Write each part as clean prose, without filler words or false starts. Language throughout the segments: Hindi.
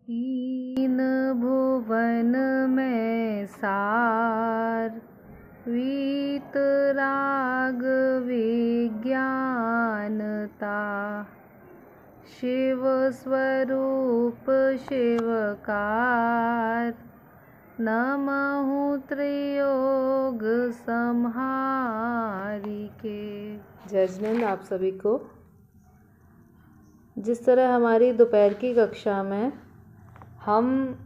तीन भुवन में सार, वीतराग विज्ञानता। शिव स्वरूप शिवकार, नमहु त्रियोग संहारी के। जजमेंट आप सभी को। जिस तरह हमारी दोपहर की कक्षा में हम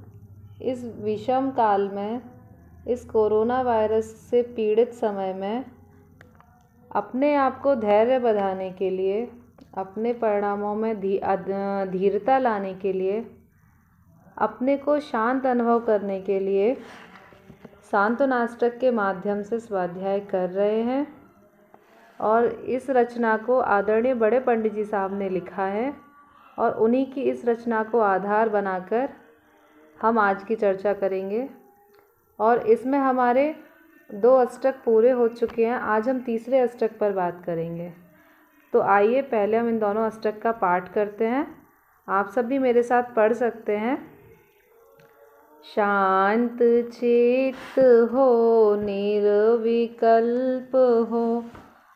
इस विषम काल में, इस कोरोना वायरस से पीड़ित समय में अपने आप को धैर्य बढ़ाने के लिए, अपने परिणामों में धीरता लाने के लिए, अपने को शांत अनुभव करने के लिए सांत्वनाष्टक के माध्यम से स्वाध्याय कर रहे हैं। और इस रचना को आदरणीय बड़े पंडित जी साहब ने लिखा है और उन्हीं की इस रचना को आधार बनाकर हम आज की चर्चा करेंगे। और इसमें हमारे 2 अष्टक पूरे हो चुके हैं। आज हम तीसरे अष्टक पर बात करेंगे। तो आइए पहले हम इन दोनों अष्टक का पाठ करते हैं। आप सब भी मेरे साथ पढ़ सकते हैं। शांत चित्त हो, निर्विकल्प हो,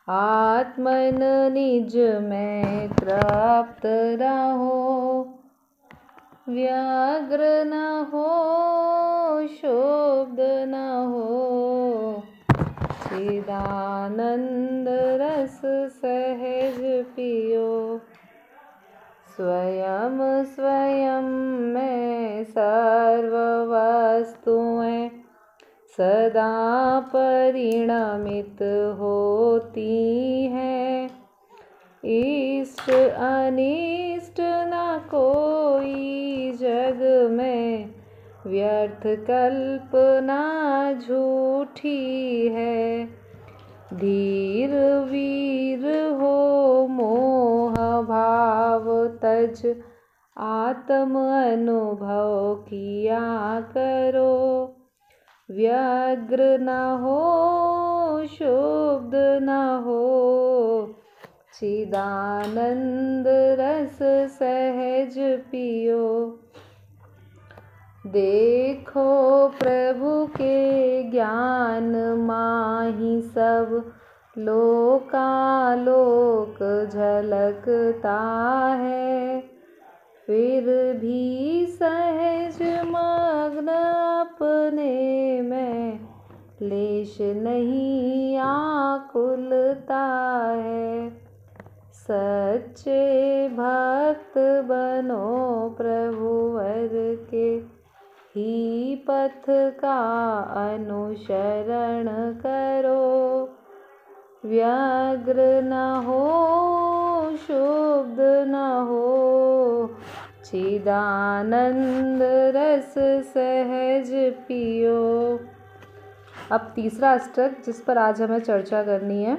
आत्मन निज में तृप्त रहो। व्यग्र न हो, क्षुब्ध न हो, चिदानंद रस सहज पियो। स्वयं स्वयं में सर्व वस्तुएं सदा परिणमित होती हैं। इष्ट अनिष्ट न कोई जग में, व्यर्थ कल्पना झूठी है। धीर वीर हो, मोह भाव तज, आत्म अनुभव किया करो। व्यग्र न हो, क्षुब्ध न हो, चिदानंद रस सहज पियो। देखो प्रभु के ज्ञान माही सब, लोकालोक झलकता है। फिर भी सहज मग्न अपने में, लेश नहीं आकुलता है। सच्चे भक्त बनो, प्रभुवर के ही पथ का अनुसरण करो। व्यग्र न हो, क्षुब्ध न हो, चिदानंद रस सहज पियो। अब तीसरा अष्टक जिस पर आज हमें चर्चा करनी है।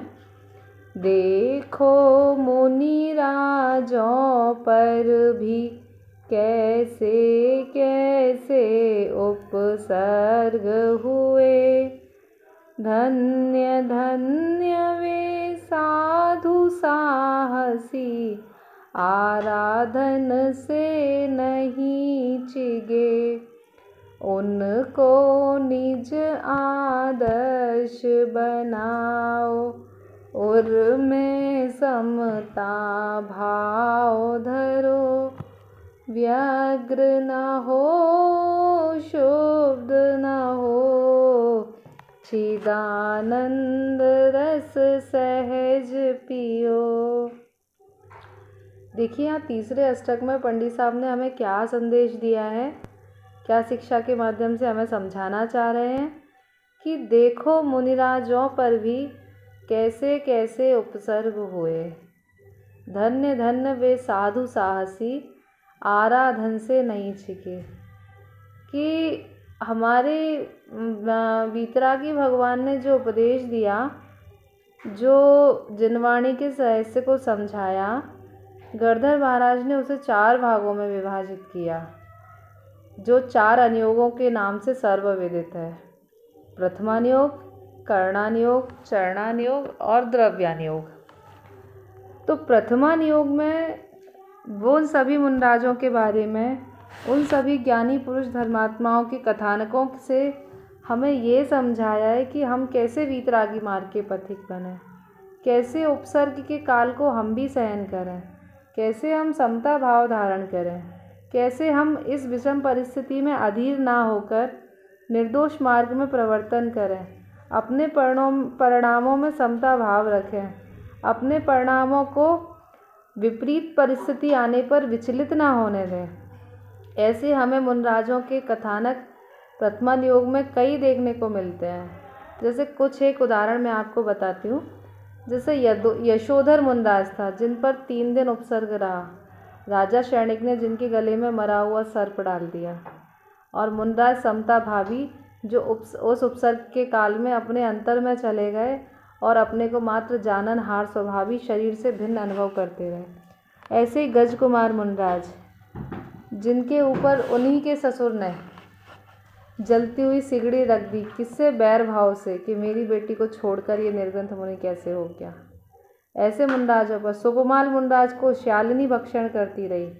देखो मुनि राजों पर भी कैसे कैसे उपसर्ग हुए। धन्य धन्य वे साधु साहसी, आराधन से नहीं चिगे। उनको निज आदर्श बनाओ, और में समता भाव धरो। व्यग्र न हो, क्षुब्ध न हो, चिदानंद रस सहज पियो। देखिए यहाँ तीसरे अष्टक में पंडित साहब ने हमें क्या संदेश दिया है, क्या शिक्षा के माध्यम से हमें समझाना चाह रहे हैं कि देखो मुनिराजों पर भी कैसे कैसे उपसर्ग हुए। धन्य धन्य वे साधु साहसी, आराधन से नहीं छिके। कि हमारे वीतरागी भगवान ने जो उपदेश दिया, जो जिनवाणी के रहस्य को समझाया, गणधर महाराज ने उसे 4 भागों में विभाजित किया, जो 4 अनुयोगों के नाम से सर्वविदित है। प्रथमानुयोग, कर्णानुयोग, चरणानुयोग और द्रव्यानुयोग। तो प्रथमानुयोग में वो सभी मुनराजों के बारे में उन सभी ज्ञानी पुरुष धर्मात्माओं के कथानकों से हमें ये समझाया है कि हम कैसे वीतरागी मार्ग के पथिक बने, कैसे उपसर्ग के काल को हम भी सहन करें, कैसे हम समता भाव धारण करें, कैसे हम इस विषम परिस्थिति में अधीर ना होकर निर्दोष मार्ग में प्रवर्तन करें, अपने परिणामों में समता भाव रखें, अपने परिणामों को विपरीत परिस्थिति आने पर विचलित ना होने दें। ऐसे हमें मुनराजों के कथानक प्रथमान योग में कई देखने को मिलते हैं। जैसे कुछ एक उदाहरण मैं आपको बताती हूँ। जैसे यशोधर मुनराज था, जिन पर 3 दिन उपसर्ग रहा। राजा शैणिक ने जिनके गले में मरा हुआ सर्प डाल दिया, और मुनराज समता भावी जो उस उपसर्ग के काल में अपने अंतर में चले गए और अपने को मात्र जाननहार स्वभावी शरीर से भिन्न अनुभव करते रहे। ऐसे ही गजकुमार मुनराज, जिनके ऊपर उन्हीं के ससुर ने जलती हुई सिगड़ी रख दी, किससे? बैर भाव से, कि मेरी बेटी को छोड़कर ये निर्ग्रंथ मुनि कैसे हो गया। ऐसे मुनराजों पर सुकुमार मुनराज को शालिनी भक्षण करती रही।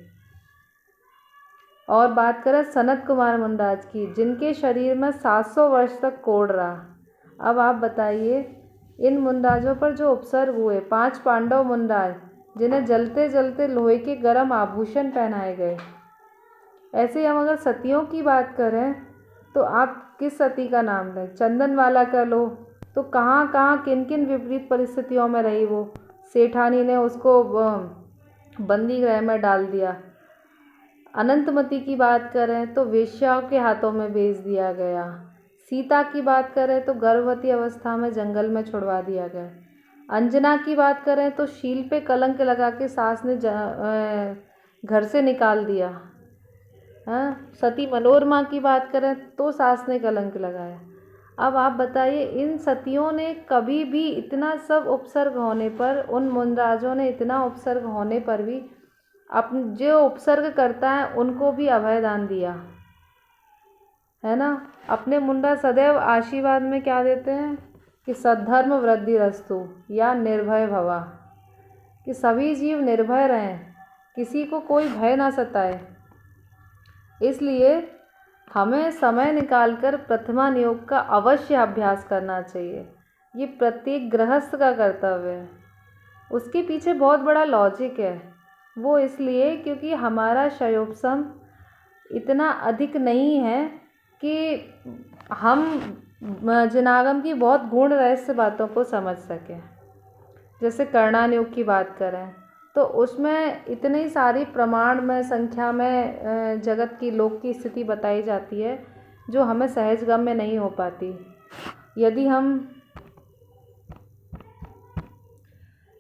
और बात करें सनत कुमार मुनराज की, जिनके शरीर में 700 वर्ष तक कोढ़ रहा। अब आप बताइए, इन मुनराजों पर जो उपसर्ग हुए, 5 पांडव मुनराज, जिन्हें जलते जलते लोहे के गर्म आभूषण पहनाए गए। ऐसे ही हम अगर सतियों की बात करें तो आप किस सती का नाम लें? चंदनवाला का लो, तो कहाँ कहाँ किन किन विपरीत परिस्थितियों में रही वो। सेठानी ने उसको बंदी गृह में डाल दिया। अनंतमती की बात करें तो वेश्याओं के हाथों में बेच दिया गया। सीता की बात करें तो गर्भवती अवस्था में जंगल में छुड़वा दिया गया। अंजना की बात करें तो शील पे कलंक लगा के सास ने घर से निकाल दिया। सती मनोरमा की बात करें तो सास ने कलंक लगाया। अब आप बताइए, इन सतियों ने कभी भी इतना सब उपसर्ग होने पर, उन मुनराजों ने इतना उपसर्ग होने पर भी जो उपसर्ग करता है उनको भी अभयदान दिया, है ना। अपने मुंडा सदैव आशीर्वाद में क्या देते हैं कि सद्धर्म वृद्धि रस्तु, या निर्भय भवा, कि सभी जीव निर्भय रहें, किसी को कोई भय ना सताए। इसलिए हमें समय निकालकर प्रथमान योग का अवश्य अभ्यास करना चाहिए। ये प्रत्येक गृहस्थ का कर्तव्य है। उसके पीछे बहुत बड़ा लॉजिक है। वो इसलिए क्योंकि हमारा शयोपशम इतना अधिक नहीं है कि हम जनागम की बहुत गूढ़ रहस्य बातों को समझ सकें। जैसे कर्णान योग की बात करें तो उसमें इतनी सारी प्रमाण में, संख्या में जगत की लोक की स्थिति बताई जाती है जो हमें सहजगम में नहीं हो पाती।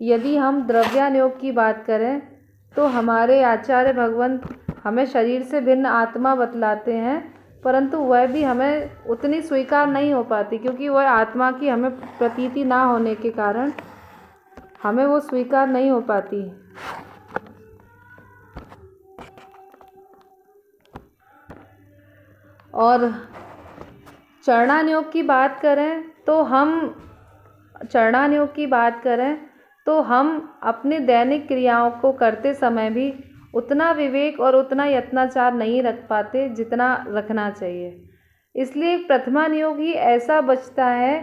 यदि हम द्रव्यान योग की बात करें तो हमारे आचार्य भगवंत हमें शरीर से भिन्न आत्मा बतलाते हैं, परंतु वह भी हमें उतनी स्वीकार नहीं हो पाती, क्योंकि वह आत्मा की हमें प्रतीति ना होने के कारण हमें वो स्वीकार नहीं हो पाती। और चरणान योग की बात करें तो हम अपनी दैनिक क्रियाओं को करते समय भी उतना विवेक और उतना यत्नाचार नहीं रख पाते जितना रखना चाहिए। इसलिए प्रथमान योग ही ऐसा बचता है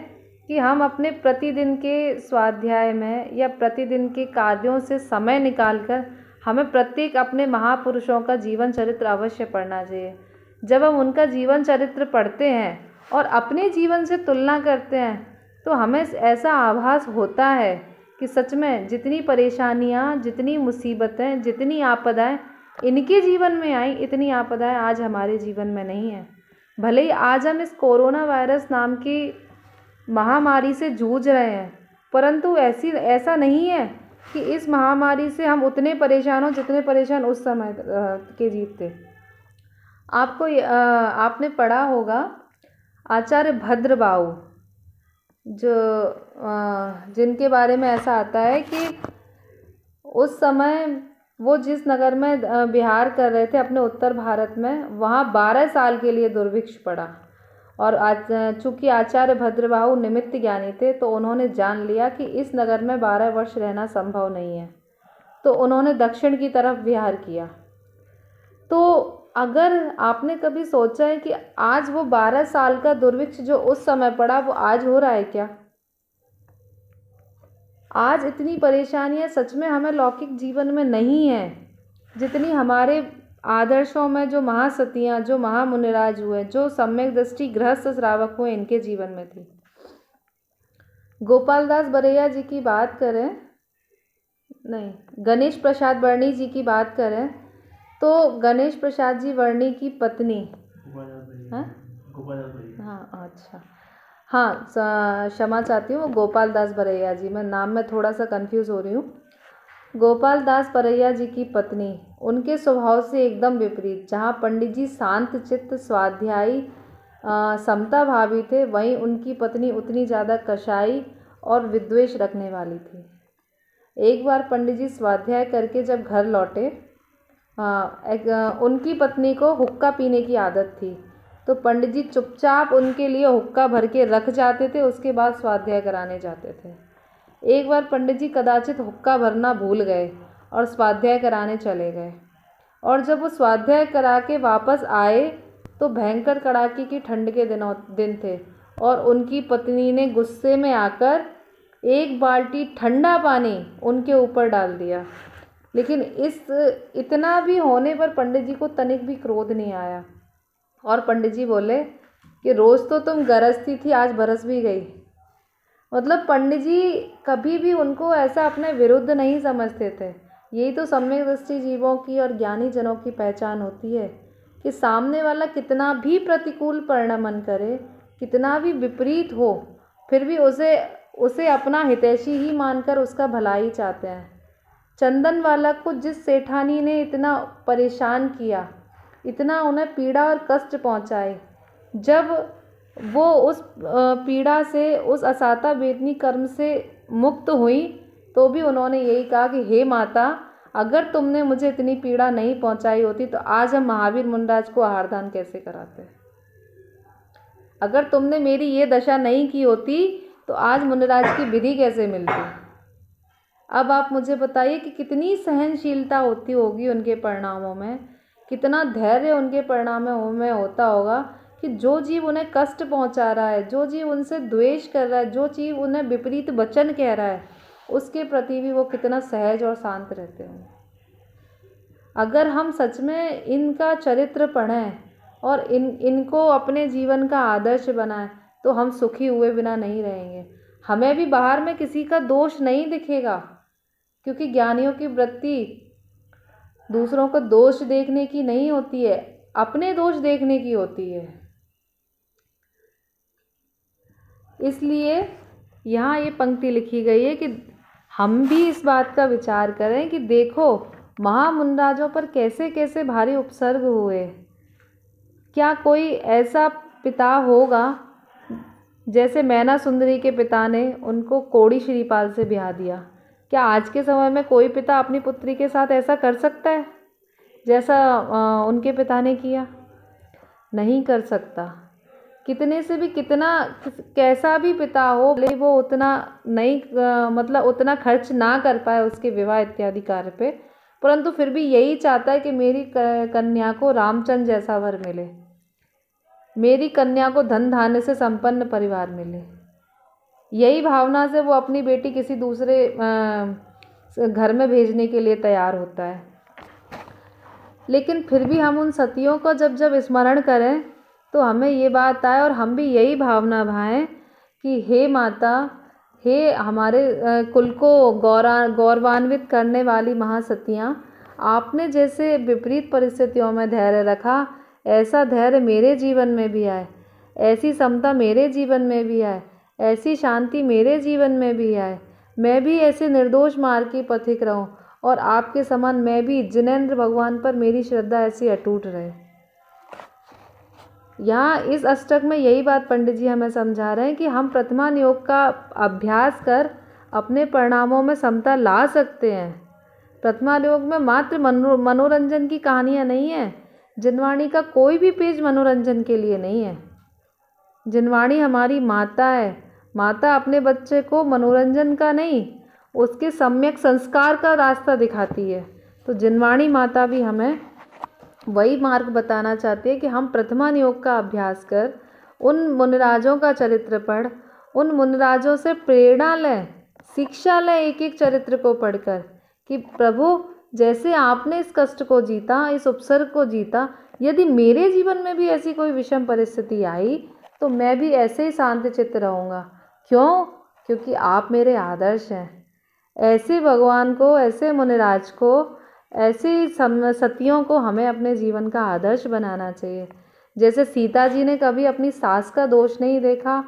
कि हम अपने प्रतिदिन के स्वाध्याय में या प्रतिदिन के कार्यों से समय निकालकर हमें प्रत्येक अपने महापुरुषों का जीवन चरित्र अवश्य पढ़ना चाहिए। जब हम उनका जीवन चरित्र पढ़ते हैं और अपने जीवन से तुलना करते हैं तो हमें ऐसा आभास होता है कि सच में जितनी परेशानियां, जितनी मुसीबतें, जितनी आपदाएं इनके जीवन में आई, इतनी आपदाएं आज हमारे जीवन में नहीं है। भले ही आज हम इस कोरोना वायरस नाम की महामारी से जूझ रहे हैं, परंतु ऐसा नहीं है कि इस महामारी से हम उतने परेशान हो जितने परेशान उस समय के जीव थे। आपने पढ़ा होगा आचार्य भद्रबाहु, जिनके बारे में ऐसा आता है कि उस समय वो जिस नगर में विहार कर रहे थे अपने उत्तर भारत में, वहाँ 12 साल के लिए दुर्भिक्ष पड़ा। और चूँकि आचार्य भद्रबाहु निमित्त ज्ञानी थे तो उन्होंने जान लिया कि इस नगर में 12 वर्ष रहना संभव नहीं है, तो उन्होंने दक्षिण की तरफ विहार किया। तो अगर आपने कभी सोचा है कि आज वो 12 साल का दुर्भिक्ष जो उस समय पड़ा वो आज हो रहा है क्या? आज इतनी परेशानियां सच में हमें लौकिक जीवन में नहीं है जितनी हमारे आदर्शों में जो महासतियाँ, जो महामुनिराज हुए, जो सम्यक दृष्टि गृहस्थ श्रावक हुए, इनके जीवन में थी। गोपाल दास बरैया जी की बात करें, नहीं, गणेश प्रसाद वर्णी जी की बात करें तो गणेश प्रसाद जी वर्णी की पत्नी, हाँ, अच्छा, हाँ, क्षमा चाहती हूँ, गोपाल दास बरैया जी, मैं नाम में थोड़ा सा कंफ्यूज हो रही हूँ। गोपाल दास बरैया जी की पत्नी, उनके स्वभाव से एकदम विपरीत। जहाँ पंडित जी शांत चित्त, स्वाध्यायी, समता भावी थे, वहीं उनकी पत्नी उतनी ज़्यादा कषाई और विद्वेष रखने वाली थी। एक बार पंडित जी स्वाध्याय करके जब घर लौटे, उनकी पत्नी को हुक्का पीने की आदत थी, तो पंडित जी चुपचाप उनके लिए हुक्का भर के रख जाते थे, उसके बाद स्वाध्याय कराने जाते थे। एक बार पंडित जी कदाचित हुक्का भरना भूल गए और स्वाध्याय कराने चले गए, और जब वो स्वाध्याय करा के वापस आए तो भयंकर कड़ाके की ठंड के दिन थे, और उनकी पत्नी ने गुस्से में आकर एक बाल्टी ठंडा पानी उनके ऊपर डाल दिया। लेकिन इतना भी होने पर पंडित जी को तनिक भी क्रोध नहीं आया, और पंडित जी बोले कि रोज़ तो तुम गरजती थी, आज बरस भी गई। मतलब पंडित जी कभी भी उनको ऐसा अपने विरुद्ध नहीं समझते थे। यही तो सम्यक दृष्टि जीवों की और ज्ञानी जनों की पहचान होती है कि सामने वाला कितना भी प्रतिकूल परिणमन करे, कितना भी विपरीत हो, फिर भी उसे अपना हितैषी ही मानकर उसका भला ही चाहते हैं। चंदन वाला को जिस सेठानी ने इतना परेशान किया, इतना उन्हें पीड़ा और कष्ट पहुँचाए, जब वो उस पीड़ा से, उस असाता वेदनी कर्म से मुक्त हुई, तो भी उन्होंने यही कहा कि हे माता, अगर तुमने मुझे इतनी पीड़ा नहीं पहुंचाई होती तो आज हम महावीर मुनिराज को आहारदान कैसे कराते। अगर तुमने मेरी ये दशा नहीं की होती तो आज मुनिराज की विधि कैसे मिलती। अब आप मुझे बताइए कि कितनी सहनशीलता होती होगी उनके परिणामों में, कितना धैर्य उनके परिणामों में होता होगा कि जो जीव उन्हें कष्ट पहुंचा रहा है, जो जीव उनसे द्वेष कर रहा है, जो जीव उन्हें विपरीत वचन कह रहा है, उसके प्रति भी वो कितना सहज और शांत रहते हैं। अगर हम सच में इनका चरित्र पढ़ें और इनको अपने जीवन का आदर्श बनाएं तो हम सुखी हुए बिना नहीं रहेंगे। हमें भी बाहर में किसी का दोष नहीं दिखेगा, क्योंकि ज्ञानियों की वृत्ति दूसरों को दोष देखने की नहीं होती है, अपने दोष देखने की होती है। इसलिए यहाँ ये पंक्ति लिखी गई है कि हम भी इस बात का विचार करें कि देखो महामुनिराजों पर कैसे कैसे भारी उपसर्ग हुए। क्या कोई ऐसा पिता होगा जैसे मैना सुंदरी के पिता ने उनको कोड़ी श्रीपाल से ब्याह दिया? क्या आज के समय में कोई पिता अपनी पुत्री के साथ ऐसा कर सकता है जैसा उनके पिता ने किया? नहीं कर सकता। कितने से भी कितना कैसा भी पिता हो, भले वो उतना नहीं मतलब उतना खर्च ना कर पाए उसके विवाह इत्यादि कार्य पे, परंतु फिर भी यही चाहता है कि मेरी कन्या को रामचंद्र जैसा वर मिले, मेरी कन्या को धन धान्य से संपन्न परिवार मिले। यही भावना से वो अपनी बेटी किसी दूसरे घर में भेजने के लिए तैयार होता है। लेकिन फिर भी हम उन सतियों को जब जब स्मरण करें तो हमें ये बात आए और हम भी यही भावना भाएं कि हे माता, हे हमारे कुल को गौरवान्वित करने वाली महासतियाँ, आपने जैसे विपरीत परिस्थितियों में धैर्य रखा, ऐसा धैर्य मेरे जीवन में भी आए, ऐसी समता मेरे जीवन में भी आए, ऐसी शांति मेरे जीवन में भी आए। मैं भी ऐसे निर्दोष मार्ग की पथिक रहूं और आपके समान मैं भी जिनेंद्र भगवान पर मेरी श्रद्धा ऐसी अटूट रहे। यहाँ इस अष्टक में यही बात पंडित जी हमें समझा रहे हैं कि हम प्रतिमान योग का अभ्यास कर अपने परिणामों में समता ला सकते हैं। प्रतिमान योग में मात्र मनोरंजन की कहानियाँ नहीं हैं। जिनवाणी का कोई भी पेज मनोरंजन के लिए नहीं है। जिनवाणी हमारी माता है। माता अपने बच्चे को मनोरंजन का नहीं, उसके सम्यक संस्कार का रास्ता दिखाती है। तो जिनवाणी माता भी हमें वही मार्ग बताना चाहती है कि हम प्रथमान योग का अभ्यास कर, उन मुनिराजों का चरित्र पढ़, उन मुनिराजों से प्रेरणा लें, शिक्षा लें एक एक चरित्र को पढ़कर कि प्रभु जैसे आपने इस कष्ट को जीता, इस उपसर्ग को जीता, यदि मेरे जीवन में भी ऐसी कोई विषम परिस्थिति आई तो मैं भी ऐसे ही शांत चित्त रहूँगा। क्यों? क्योंकि आप मेरे आदर्श हैं। ऐसे भगवान को, ऐसे मुनिराज को, ऐसे सतियों को हमें अपने जीवन का आदर्श बनाना चाहिए। जैसे सीता जी ने कभी अपनी सास का दोष नहीं देखा,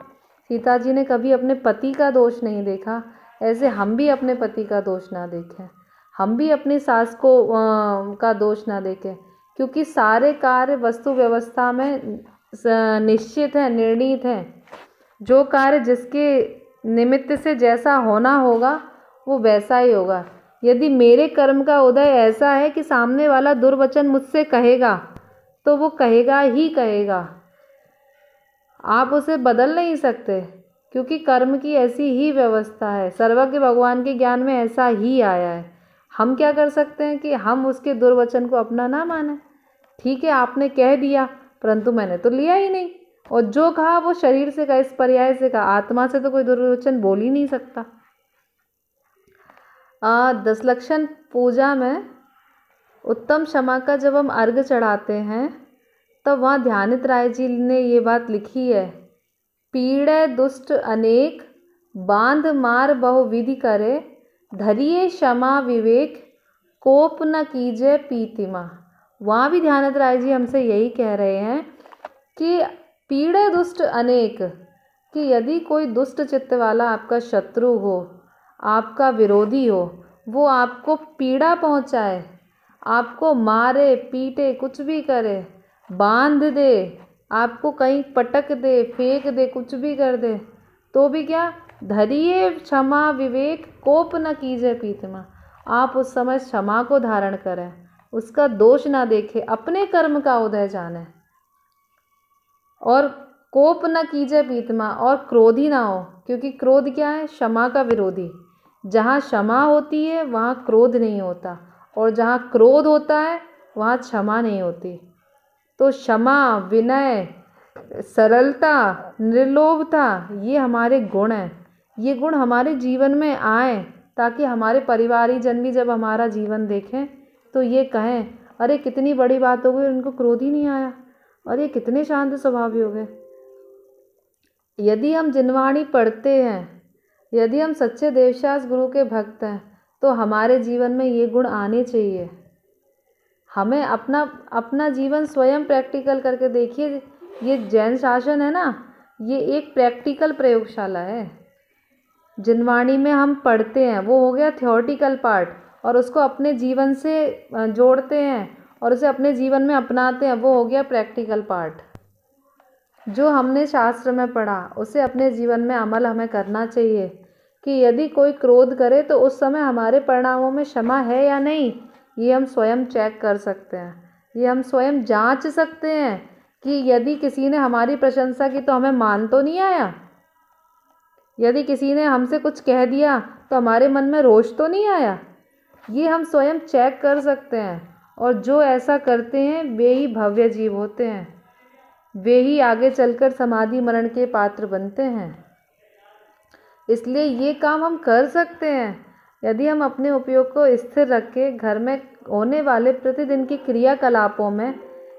सीता जी ने कभी अपने पति का दोष नहीं देखा, ऐसे हम भी अपने पति का दोष ना देखें, हम भी अपनी सास को का दोष ना देखें, क्योंकि सारे कार्य वस्तु व्यवस्था में निश्चित है, निर्णीत है। जो कार्य जिसके निमित्त से जैसा होना होगा वो वैसा ही होगा। यदि मेरे कर्म का उदय ऐसा है कि सामने वाला दुर्वचन मुझसे कहेगा तो वो कहेगा ही कहेगा, आप उसे बदल नहीं सकते, क्योंकि कर्म की ऐसी ही व्यवस्था है। सर्वज्ञ भगवान के ज्ञान में ऐसा ही आया है। हम क्या कर सकते हैं कि हम उसके दुर्वचन को अपना ना माने। ठीक है, आपने कह दिया, परंतु मैंने तो लिया ही नहीं, और जो कहा वो शरीर से कहा, इस पर्याय से कहा, आत्मा से तो कोई दुर्वचन बोल ही नहीं सकता। 10 लक्षण पूजा में उत्तम क्षमा का जब हम अर्घ चढ़ाते हैं तब वहाँ ध्यानित राय जी ने ये बात लिखी है, पीड़े दुष्ट अनेक, बांध मार बहुविधि करे, धरिए क्षमा विवेक, कोप न कीजे पीतिमा। वहाँ भी ध्यानित राय जी हमसे यही कह रहे हैं कि पीड़े दुष्ट अनेक, कि यदि कोई दुष्ट चित्त वाला आपका शत्रु हो, आपका विरोधी हो, वो आपको पीड़ा पहुँचाए, आपको मारे पीटे कुछ भी करे, बांध दे, आपको कहीं पटक दे, फेंक दे, कुछ भी कर दे, तो भी क्या, धरिए क्षमा विवेक, कोप न कीजिए पीतिमा। आप उस समय क्षमा को धारण करें, उसका दोष ना देखें, अपने कर्म का उदय जाने, और कोप न कीजिए पीतिमा, और क्रोधी ना हो, क्योंकि क्रोध क्या है, क्षमा का विरोधी। जहाँ क्षमा होती है वहाँ क्रोध नहीं होता, और जहाँ क्रोध होता है वहाँ क्षमा नहीं होती। तो क्षमा, विनय, सरलता, निर्लोभता, ये हमारे गुण हैं। ये गुण हमारे जीवन में आए ताकि हमारे परिवारीजन भी जब हमारा जीवन देखें तो ये कहें, अरे कितनी बड़ी बात हो गई, उनको क्रोध ही नहीं आया, और ये कितने शांत स्वभावी हो गए। यदि हम जिनवाणी पढ़ते हैं, यदि हम सच्चे देवशास गुरु के भक्त हैं, तो हमारे जीवन में ये गुण आने चाहिए। हमें अपना जीवन स्वयं प्रैक्टिकल करके देखिए। ये जैन शासन है ना, ये एक प्रैक्टिकल प्रयोगशाला है। जिनवाणी में हम पढ़ते हैं वो हो गया थ्योरेटिकल पार्ट, और उसको अपने जीवन से जोड़ते हैं और उसे अपने जीवन में अपनाते हैं, वो हो गया प्रैक्टिकल पार्ट। जो हमने शास्त्र में पढ़ा उसे अपने जीवन में अमल हमें करना चाहिए कि यदि कोई क्रोध करे तो उस समय हमारे परिणामों में क्षमा है या नहीं, ये हम स्वयं चेक कर सकते हैं। ये हम स्वयं जांच सकते हैं कि यदि किसी ने हमारी प्रशंसा की तो हमें मान तो नहीं आया, यदि किसी ने हमसे कुछ कह दिया तो हमारे मन में रोष तो नहीं आया। ये हम स्वयं चेक कर सकते हैं, और जो ऐसा करते हैं वे ही भव्य जीव होते हैं, वे ही आगे चलकर समाधि मरण के पात्र बनते हैं। इसलिए ये काम हम कर सकते हैं यदि हम अपने उपयोग को स्थिर रख के घर में होने वाले प्रतिदिन की क्रियाकलापों में,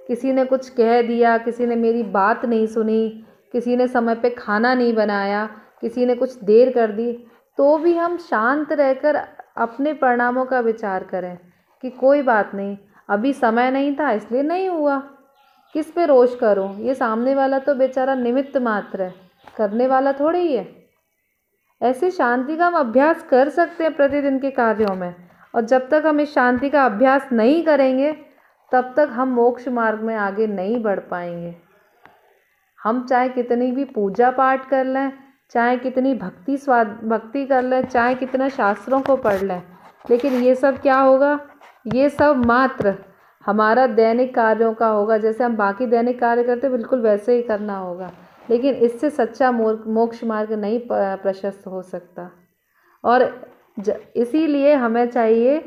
किसी ने कुछ कह दिया, किसी ने मेरी बात नहीं सुनी, किसी ने समय पे खाना नहीं बनाया, किसी ने कुछ देर कर दी, तो भी हम शांत रहकर अपने परिणामों का विचार करें कि कोई बात नहीं, अभी समय नहीं था इसलिए नहीं हुआ, किस पे रोष करूं, ये सामने वाला तो बेचारा निमित्त मात्र है, करने वाला थोड़ी ही है। ऐसे शांति का हम अभ्यास कर सकते हैं प्रतिदिन के कार्यों में, और जब तक हम इस शांति का अभ्यास नहीं करेंगे तब तक हम मोक्ष मार्ग में आगे नहीं बढ़ पाएंगे। हम चाहे कितनी भी पूजा पाठ कर लें, चाहे कितनी भक्ति कर लें, चाहे कितना शास्त्रों को पढ़ लें, लेकिन ये सब क्या होगा, ये सब मात्र हमारा दैनिक कार्यों का होगा। जैसे हम बाकी दैनिक कार्य करते बिल्कुल वैसे ही करना होगा, लेकिन इससे सच्चा मोक्ष मार्ग नहीं प्रशस्त हो सकता। और इसीलिए हमें चाहिए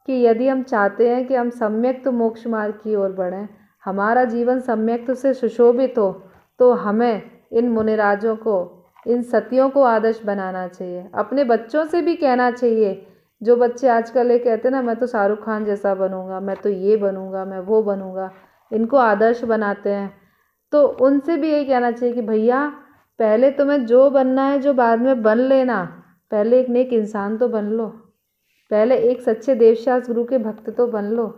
कि यदि हम चाहते हैं कि हम सम्यक्त मोक्ष मार्ग की ओर बढ़ें, हमारा जीवन सम्यक्त से सुशोभित हो, तो हमें इन मुनिराजों को, इन सतियों को आदर्श बनाना चाहिए। अपने बच्चों से भी कहना चाहिए, जो बच्चे आजकल ये कहते हैं ना, मैं तो शाहरुख खान जैसा बनूंगा, मैं तो ये बनूंगा, मैं वो बनूंगा, इनको आदर्श बनाते हैं, तो उनसे भी यही कहना चाहिए कि भैया पहले तुम्हें जो बनना है, जो बाद में बन लेना, पहले एक नेक इंसान तो बन लो, पहले एक सच्चे देवशास्त्र गुरु के भक्त तो बन लो।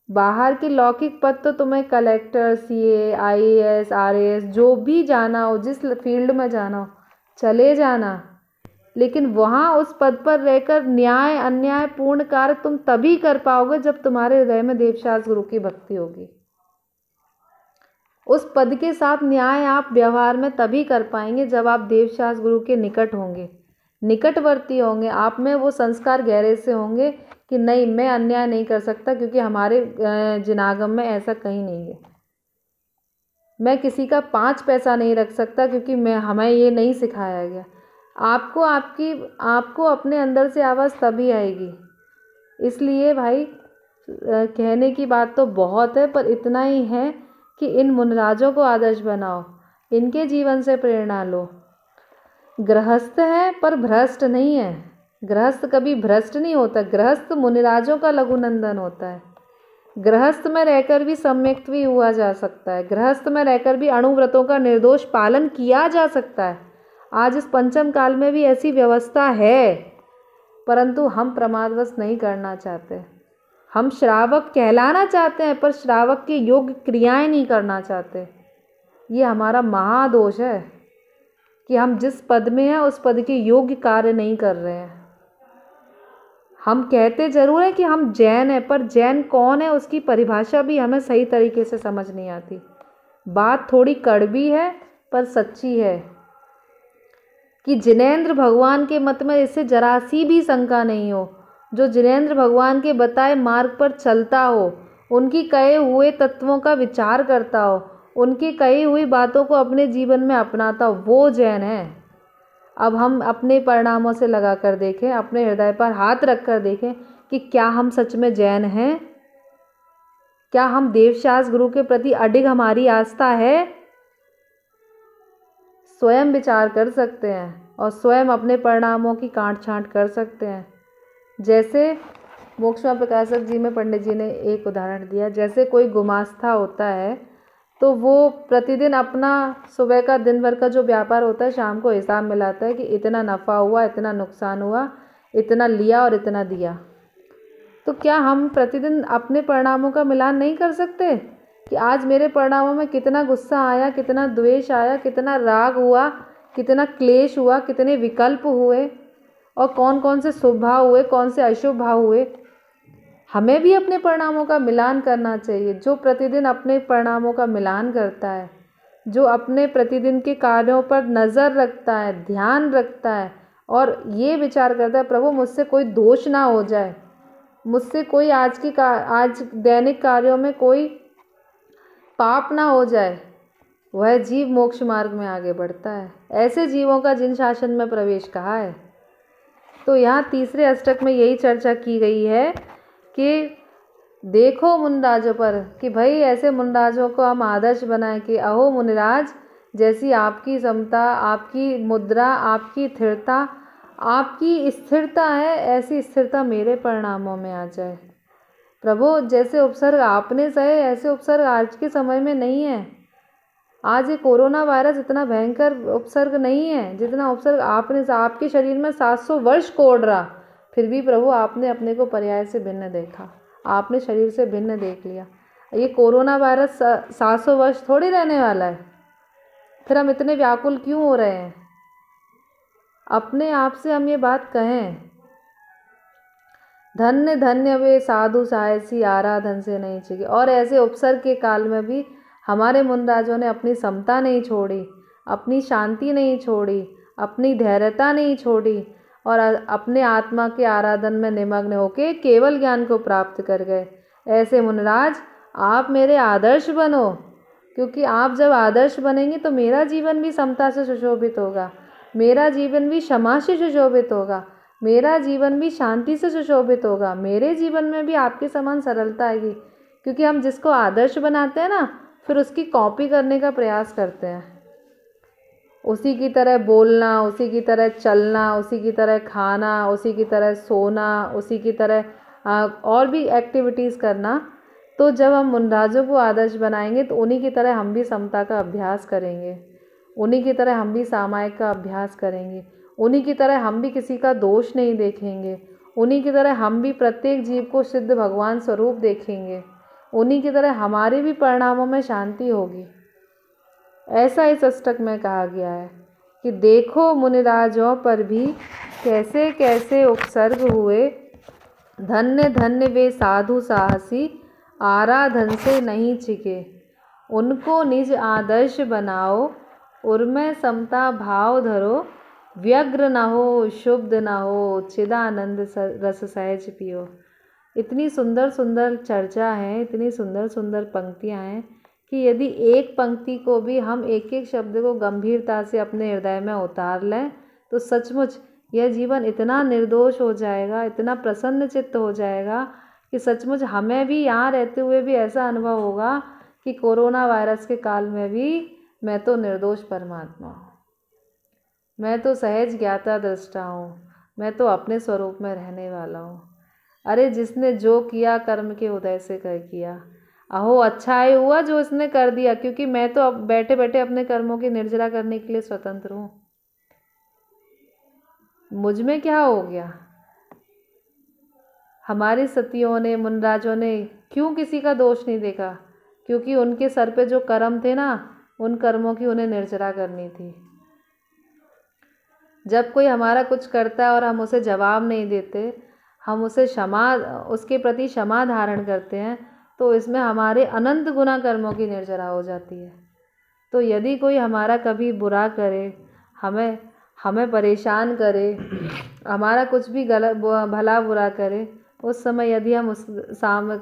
बाहर के लौकिक पद तो तुम्हें कलेक्टर, सीए, आईएएस, आरएएस जो भी जाना हो, जिस फील्ड में जाना हो चले जाना, लेकिन वहाँ उस पद पर रहकर न्याय अन्याय पूर्ण कार्य तुम तभी कर पाओगे जब तुम्हारे हृदय में देवशास्त्र गुरु की भक्ति होगी। उस पद के साथ न्याय आप व्यवहार में तभी कर पाएंगे जब आप देवशास्त्र गुरु के निकट होंगे, निकटवर्ती होंगे, आप में वो संस्कार गहरे से होंगे कि नहीं, मैं अन्याय नहीं कर सकता क्योंकि हमारे जिनागम में ऐसा कहीं नहीं है। मैं किसी का 5 पैसा नहीं रख सकता क्योंकि हमें ये नहीं सिखाया गया। आपको अपने अंदर से आवाज़ तभी आएगी। इसलिए भाई कहने की बात तो बहुत है, पर इतना ही है कि इन मुनिराजों को आदर्श बनाओ, इनके जीवन से प्रेरणा लो। गृहस्थ है पर भ्रष्ट नहीं है, गृहस्थ कभी भ्रष्ट नहीं होता, गृहस्थ मुनिराजों का लघुनंदन होता है। गृहस्थ में रहकर भी सम्यक्त भी हुआ जा सकता है, गृहस्थ में रहकर भी अणुव्रतों का निर्दोष पालन किया जा सकता है। आज इस पंचम काल में भी ऐसी व्यवस्था है, परंतु हम प्रमादवश नहीं करना चाहते। हम श्रावक कहलाना चाहते हैं पर श्रावक के योग्य क्रियाएं नहीं करना चाहते। ये हमारा महादोष है कि हम जिस पद में हैं उस पद के योग्य कार्य नहीं कर रहे हैं। हम कहते जरूर हैं कि हम जैन हैं, पर जैन कौन है उसकी परिभाषा भी हमें सही तरीके से समझ नहीं आती। बात थोड़ी कड़वी है पर सच्ची है कि जिनेंद्र भगवान के मत में इससे जरा सी भी शंका नहीं हो। जो जिनेंद्र भगवान के बताए मार्ग पर चलता हो, उनकी कहे हुए तत्वों का विचार करता हो, उनकी कही हुई बातों को अपने जीवन में अपनाता हो, वो जैन है। अब हम अपने परिणामों से लगा कर देखें, अपने हृदय पर हाथ रख कर देखें कि क्या हम सच में जैन हैं, क्या हम देवशास्त्र गुरु के प्रति अडिग हमारी आस्था है। स्वयं विचार कर सकते हैं और स्वयं अपने परिणामों की काट छांट कर सकते हैं। जैसे मोक्षमा प्रकाशक जी में पंडित जी ने एक उदाहरण दिया, जैसे कोई गुमास्ता होता है तो वो प्रतिदिन अपना सुबह का दिन भर का जो व्यापार होता है शाम को हिसाब मिलाता है कि इतना नफ़ा हुआ, इतना नुकसान हुआ, इतना लिया और इतना दिया। तो क्या हम प्रतिदिन अपने परिणामों का मिलान नहीं कर सकते कि आज मेरे परिणामों में कितना गुस्सा आया, कितना द्वेष आया, कितना राग हुआ, कितना क्लेश हुआ, कितने विकल्प हुए और कौन कौन से शुभ भाव हुए, कौन से अशुभ भाव हुए। हमें भी अपने परिणामों का मिलान करना चाहिए। जो प्रतिदिन अपने परिणामों का मिलान करता है, जो अपने प्रतिदिन के कार्यों पर नज़र रखता है, ध्यान रखता है और ये विचार करता है प्रभु मुझसे कोई दोष ना हो जाए, मुझसे कोई आज दैनिक कार्यों में कोई पाप ना हो जाए, वह जीव मोक्ष मार्ग में आगे बढ़ता है। ऐसे जीवों का जिन शासन में प्रवेश कहा है। तो यहाँ तीसरे अष्टक में यही चर्चा की गई है कि देखो मुनिराजों पर कि भाई ऐसे मुनिराजों को हम आदर्श बनाएं कि अहो मुनिराज, जैसी आपकी समता, आपकी मुद्रा, आपकी स्थिरता, आपकी स्थिरता है, ऐसी स्थिरता मेरे परिणामों में आ जाए। प्रभु जैसे उपसर्ग आपने सहे ऐसे उपसर्ग आज के समय में नहीं है। आज ये कोरोना वायरस इतना भयंकर उपसर्ग नहीं है जितना उपसर्ग आपके शरीर में 700 वर्ष कोड़ रहा, फिर भी प्रभु आपने अपने को पर्याय से भिन्न देखा, आपने शरीर से भिन्न देख लिया। ये कोरोना वायरस 700 वर्ष थोड़ी रहने वाला है, फिर हम इतने व्याकुल क्यों हो रहे हैं। अपने आप से हम ये बात कहें, धन्य धन्य वे साधु साहसी आराधन से नहीं चाहिए। और ऐसे उपसर्ग के काल में भी हमारे मुनिराजों ने अपनी समता नहीं छोड़ी, अपनी शांति नहीं छोड़ी, अपनी धैर्यता नहीं छोड़ी और अपने आत्मा के आराधन में निमग्न होकर केवल ज्ञान को प्राप्त कर गए। ऐसे मुनिराज आप मेरे आदर्श बनो, क्योंकि आप जब आदर्श बनेंगे तो मेरा जीवन भी समता से सुशोभित होगा, मेरा जीवन भी क्षमा से सुशोभित होगा। मेरा जीवन भी शांति से सुशोभित होगा, मेरे जीवन में भी आपके समान सरलता आएगी। क्योंकि हम जिसको आदर्श बनाते हैं ना, फिर उसकी कॉपी करने का प्रयास करते हैं, उसी की तरह बोलना, उसी की तरह चलना, उसी की तरह खाना, उसी की तरह सोना, उसी की तरह और भी एक्टिविटीज़ करना। तो जब हम मुनराजों को आदर्श बनाएंगे तो उन्हीं की तरह हम भी समता का अभ्यास करेंगे, उन्हीं की तरह हम भी सामायिक का अभ्यास करेंगे, उन्हीं की तरह हम भी किसी का दोष नहीं देखेंगे, उन्हीं की तरह हम भी प्रत्येक जीव को सिद्ध भगवान स्वरूप देखेंगे, उन्हीं की तरह हमारे भी परिणामों में शांति होगी। ऐसा इस अष्टक में कहा गया है कि देखो मुनिराजों पर भी कैसे कैसे उपसर्ग हुए, धन्य धन्य वे साधु साहसी, आराधन से नहीं छिके, उनको निज आदर्श बनाओ, उर्मे समता भाव धरो, व्यग्र न हो शुब्ध न हो, चिदानंद रस सहज पियो। इतनी सुंदर सुंदर चर्चा है, इतनी सुंदर सुंदर पंक्तियाँ हैं कि यदि एक पंक्ति को भी हम एक एक शब्द को गंभीरता से अपने हृदय में उतार लें तो सचमुच यह जीवन इतना निर्दोष हो जाएगा, इतना प्रसन्न चित्त हो जाएगा कि सचमुच हमें भी यहाँ रहते हुए भी ऐसा अनुभव होगा कि कोरोना वायरस के काल में भी मैं तो निर्दोष परमात्मा हूँ, मैं तो सहज ज्ञाता दृष्टा हूँ, मैं तो अपने स्वरूप में रहने वाला हूँ। अरे जिसने जो किया कर्म के उदय से कर किया, अहो अच्छा ही हुआ जो इसने कर दिया, क्योंकि मैं तो अब बैठे बैठे अपने कर्मों की निर्जरा करने के लिए स्वतंत्र हूँ। मुझ में क्या हो गया? हमारी सतियों ने, मुनराजों ने क्यों किसी का दोष नहीं देखा? क्योंकि उनके सर पे जो कर्म थे ना, उन कर्मों की उन्हें निर्जरा करनी थी। जब कोई हमारा कुछ करता है और हम उसे जवाब नहीं देते, हम उसे उसके प्रति क्षमा धारण करते हैं, तो इसमें हमारे अनंत गुना कर्मों की निर्जरा हो जाती है। तो यदि कोई हमारा कभी बुरा करे, हमें परेशान करे, हमारा कुछ भी गलत भला बुरा करे, उस समय यदि हम उस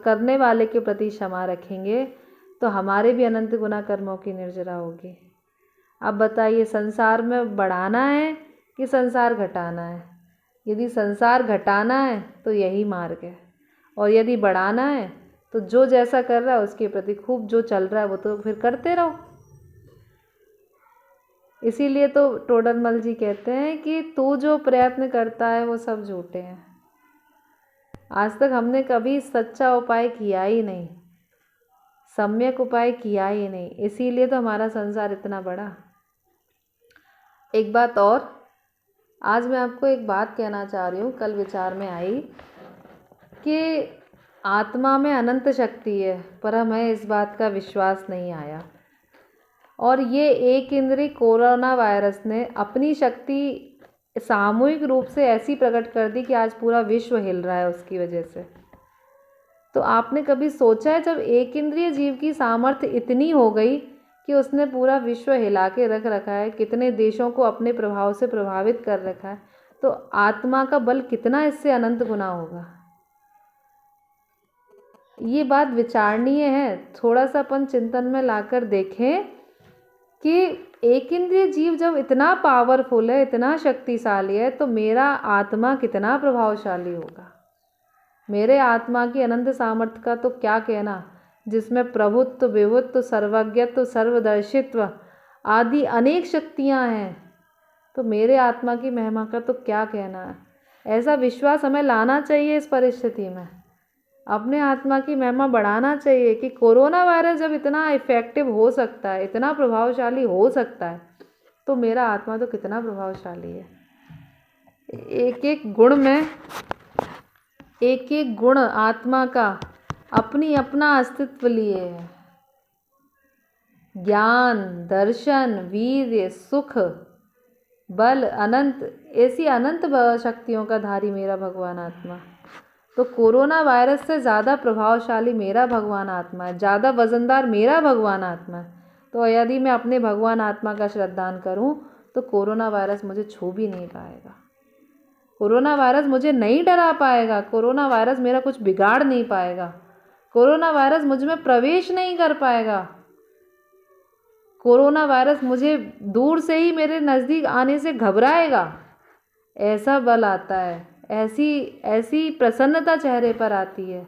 करने वाले के प्रति क्षमा रखेंगे तो हमारे भी अनंत गुना कर्मों की निर्जरा होगी। अब बताइए, संसार में बढ़ाना है कि संसार घटाना है? यदि संसार घटाना है तो यही मार्ग है, और यदि बढ़ाना है तो जो जैसा कर रहा है उसके प्रति खूब जो चल रहा है वो तो फिर करते रहो। इसीलिए तो टोडरमल जी कहते हैं कि तू जो प्रयत्न करता है वो सब झूठे हैं। आज तक हमने कभी सच्चा उपाय किया ही नहीं, सम्यक उपाय किया ही नहीं, इसीलिए तो हमारा संसार इतना बड़ा। एक बात और, आज मैं आपको एक बात कहना चाह रही हूँ, कल विचार में आई कि आत्मा में अनंत शक्ति है, पर हमें इस बात का विश्वास नहीं आया। और ये एक इंद्रिय कोरोना वायरस ने अपनी शक्ति सामूहिक रूप से ऐसी प्रकट कर दी कि आज पूरा विश्व हिल रहा है उसकी वजह से। तो आपने कभी सोचा है, जब एक इंद्रिय जीव की सामर्थ्य इतनी हो गई कि उसने पूरा विश्व हिला के रख रखा है, कितने देशों को अपने प्रभाव से प्रभावित कर रखा है, तो आत्मा का बल कितना इससे अनंत गुना होगा। ये बात विचारणीय है। थोड़ा सा अपन चिंतन में लाकर देखें कि एक इंद्रिय जीव जब इतना पावरफुल है, इतना शक्तिशाली है, तो मेरा आत्मा कितना प्रभावशाली होगा। मेरे आत्मा की अनंत सामर्थ्य का तो क्या कहना, जिसमें प्रभुत्व, विभुत्व, सर्वज्ञत्व, सर्वदर्शित्व आदि अनेक शक्तियां हैं, तो मेरे आत्मा की महिमा का तो क्या कहना है। ऐसा विश्वास हमें लाना चाहिए इस परिस्थिति में, अपने आत्मा की महिमा बढ़ाना चाहिए कि कोरोना वायरस जब इतना इफ़ेक्टिव हो सकता है, इतना प्रभावशाली हो सकता है, तो मेरा आत्मा तो कितना प्रभावशाली है। एक एक गुण में, एक एक गुण आत्मा का अपना अस्तित्व लिए है। ज्ञान, दर्शन, वीर्य, सुख, बल, अनंत, ऐसी अनंत शक्तियों का धारी मेरा भगवान आत्मा। तो कोरोना वायरस से ज़्यादा प्रभावशाली मेरा भगवान आत्मा है, ज़्यादा वजनदार मेरा भगवान आत्मा है। तो यदि मैं अपने भगवान आत्मा का श्रद्धान करूं तो कोरोना वायरस मुझे छू भी नहीं पाएगा, कोरोना वायरस मुझे नहीं डरा पाएगा, कोरोना वायरस मेरा कुछ बिगाड़ नहीं पाएगा, कोरोना वायरस मुझ में प्रवेश नहीं कर पाएगा, कोरोना वायरस मुझे दूर से ही मेरे नज़दीक आने से घबराएगा। ऐसा बल आता है, ऐसी ऐसी प्रसन्नता चेहरे पर आती है,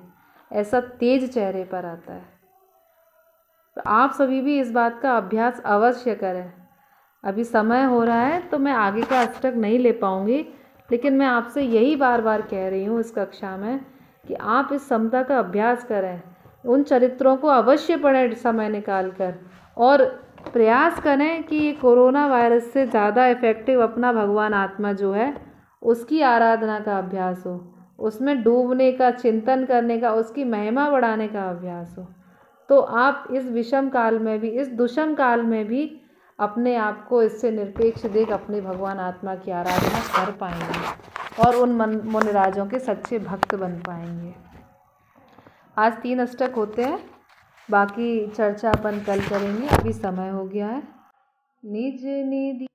ऐसा तेज चेहरे पर आता है। तो आप सभी भी इस बात का अभ्यास अवश्य करें। अभी समय हो रहा है तो मैं आगे का अष्टक नहीं ले पाऊँगी, लेकिन मैं आपसे यही बार बार कह रही हूँ इस कक्षा में कि आप इस समता का अभ्यास करें, उन चरित्रों को अवश्य पढ़ें समय निकाल कर, और प्रयास करें कि ये कोरोना वायरस से ज़्यादा इफ़ेक्टिव अपना भगवान आत्मा जो है उसकी आराधना का अभ्यास हो, उसमें डूबने का, चिंतन करने का, उसकी महिमा बढ़ाने का अभ्यास हो। तो आप इस विषम काल में भी, इस दुषम काल में भी अपने आप को इससे निरपेक्ष देख अपने भगवान आत्मा की आराधना कर पाएंगे और उन मुनिराजों के सच्चे भक्त बन पाएंगे। आज 3 अष्टक होते हैं, बाकी चर्चा अपन कल करेंगे, अभी समय हो गया है। निज निधि